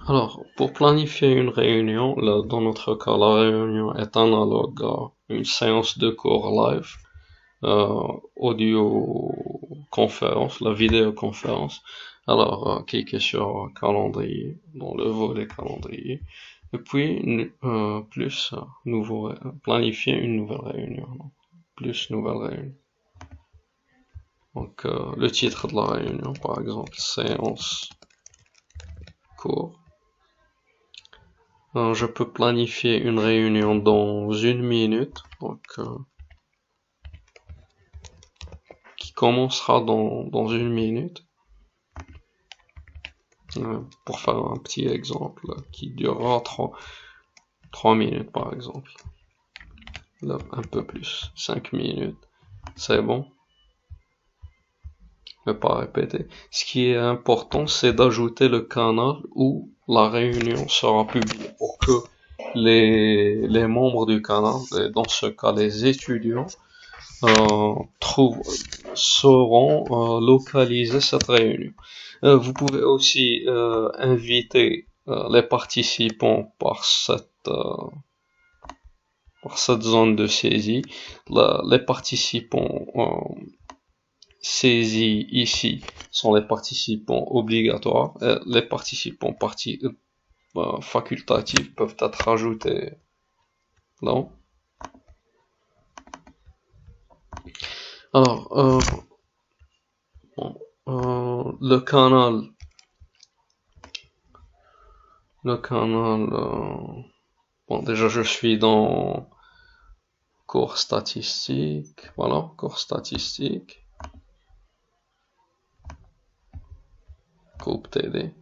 Alors, pour planifier une réunion, là, dans notre cas, la réunion est analogue à une séance de cours live, audio conférence, la vidéoconférence. Alors, cliquez sur calendrier, dans le volet calendrier, et puis plus planifier une nouvelle réunion, plus nouvelle réunion. Donc, le titre de la réunion, par exemple, séance cours. Je peux planifier une réunion dans 1 minute, donc qui commencera dans 1 minute, pour faire un petit exemple qui durera 3 minutes par exemple. Là, un peu plus, 5 minutes, c'est bon, ne pas répéter. Ce qui est important, c'est d'ajouter le canal où la réunion sera publiée pour que les membres du canal, et dans ce cas les étudiants, sauront localiser cette réunion. Vous pouvez aussi inviter les participants par cette zone de saisie. Les participants saisis ici sont les participants obligatoires. Les participants facultatifs peuvent être ajoutés là. Alors, bon, le canal, bon, déjà je suis dans cours statistique, voilà, cours statistique, groupe TD.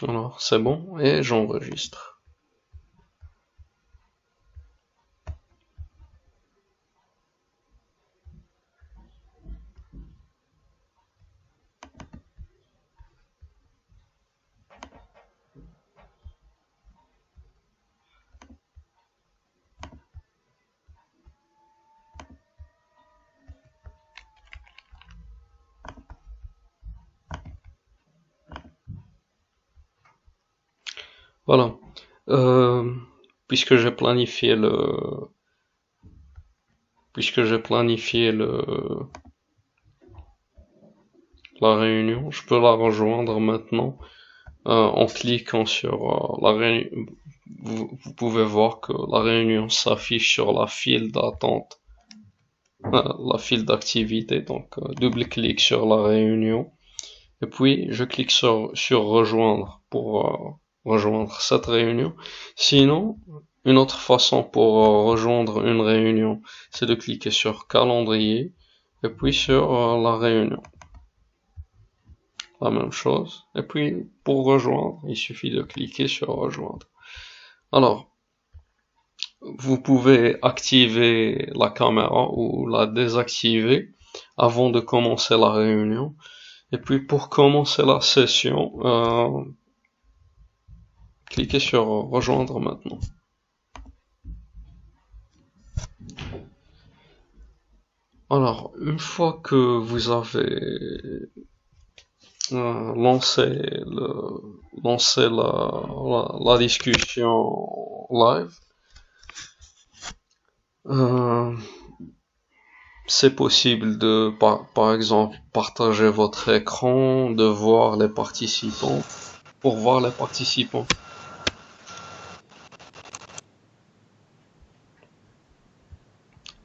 Alors, c'est bon, et j'enregistre. Voilà. Euh, puisque j'ai planifié le, puisque j'ai planifié la réunion, je peux la rejoindre maintenant en cliquant sur la réunion. Vous pouvez voir que la réunion s'affiche sur la file d'attente, la file d'activité. Donc, double-clic sur la réunion. Et puis, je clique sur rejoindre pour rejoindre cette réunion. Sinon, une autre façon pour rejoindre une réunion, c'est de cliquer sur calendrier et puis sur la réunion. La même chose. Et puis, pour rejoindre, il suffit de cliquer sur rejoindre. Alors, vous pouvez activer la caméra ou la désactiver avant de commencer la réunion. Et puis pour commencer la session, cliquez sur rejoindre maintenant. Alors, une fois que vous avez lancé la discussion live, c'est possible de, par exemple, partager votre écran, de voir les participants, pour voir les participants.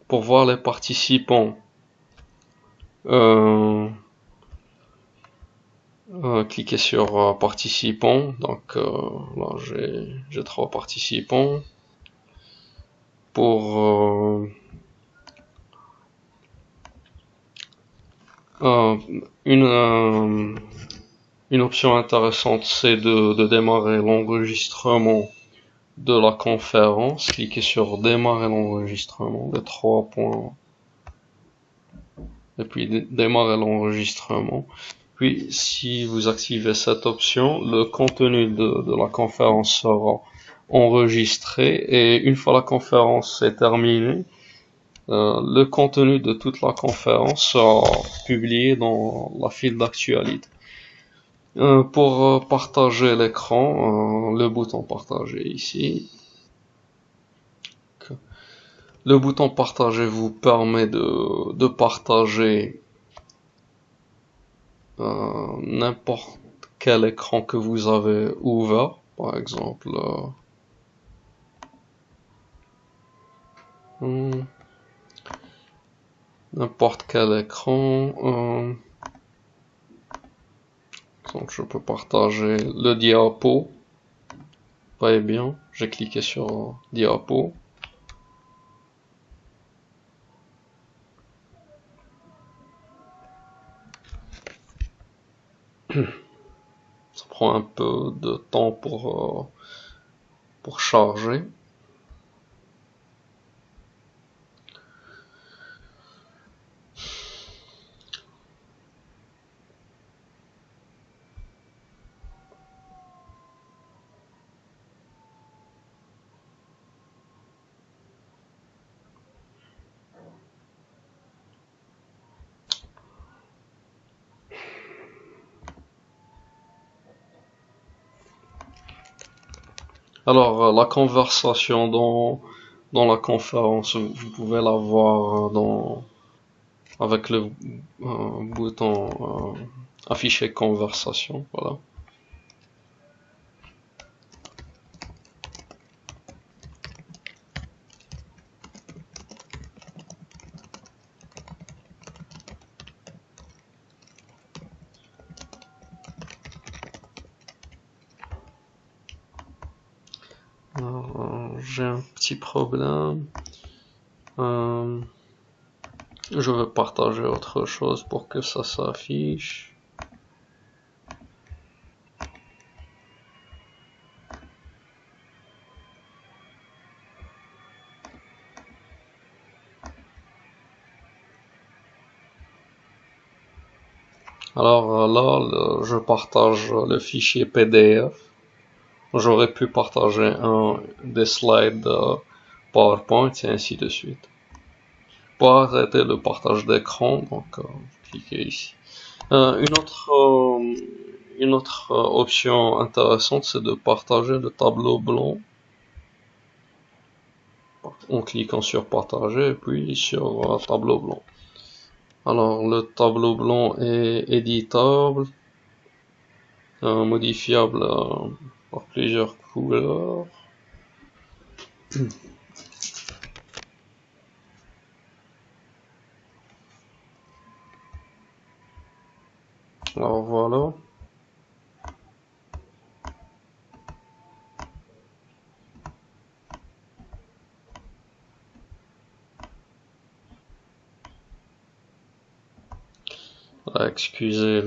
Pour voir les participants, cliquez sur participants. Donc là, j'ai 3 participants. Pour une option intéressante, c'est de démarrer l'enregistrement de la conférence. Cliquez sur démarrer l'enregistrement, les 3 points, et puis démarrer l'enregistrement. Puis, si vous activez cette option, le contenu de la conférence sera enregistré et une fois la conférence est terminée, le contenu de toute la conférence sera publié dans la file d'actualité. Pour partager l'écran, le bouton partager ici. Le bouton partager vous permet de partager n'importe quel écran que vous avez ouvert, par exemple. N'importe quel écran. Donc je peux partager le diapo. Voyez bien, j'ai cliqué sur diapo. Ça prend un peu de temps pour charger. Alors, la conversation dans la conférence, vous pouvez la voir avec le bouton afficher conversation, voilà. J'ai un petit problème. Je veux partager autre chose pour que ça s'affiche. Alors là, je partage le fichier PDF. J'aurais pu partager des slides PowerPoint et ainsi de suite. Pour arrêter le partage d'écran, donc cliquez ici. Une autre option intéressante, c'est de partager le tableau blanc en cliquant sur partager et puis sur tableau blanc. Alors le tableau blanc est éditable, modifiable par plusieurs couleurs. Alors voilà. Excusez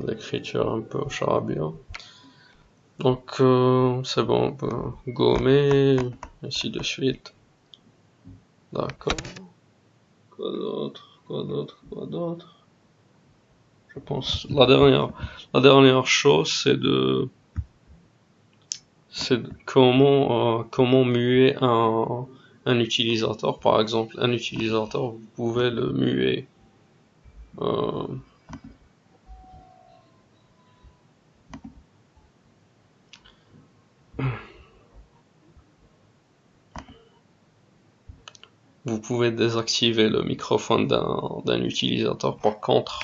l'écriture un peu charabia. Donc c'est bon, on peut gommer, ainsi de suite. D'accord. Quoi d'autre? Quoi d'autre? Quoi d'autre? Je pense la dernière chose c'est comment muer un utilisateur. Par exemple, un utilisateur, vous pouvez le muer. Euh, Vous pouvez désactiver le microphone d'un utilisateur. Par contre,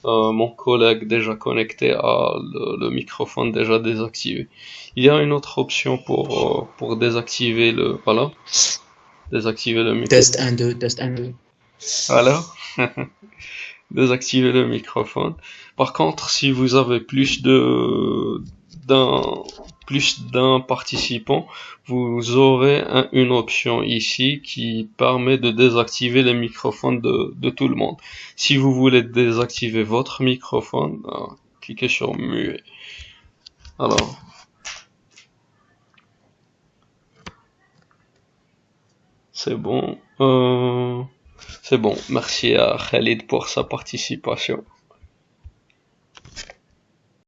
mon collègue déjà connecté a le microphone déjà désactivé. Il y a une autre option pour désactiver voilà, désactiver le microphone. Test 1, 2, test 1, 2. Voilà, désactiver le microphone. Par contre, si vous avez plus d'un participant, vous aurez une option ici qui permet de désactiver les microphones de tout le monde. Si vous voulez désactiver votre microphone, cliquez sur muet. Alors, c'est bon. C'est bon. Merci à Khalid pour sa participation.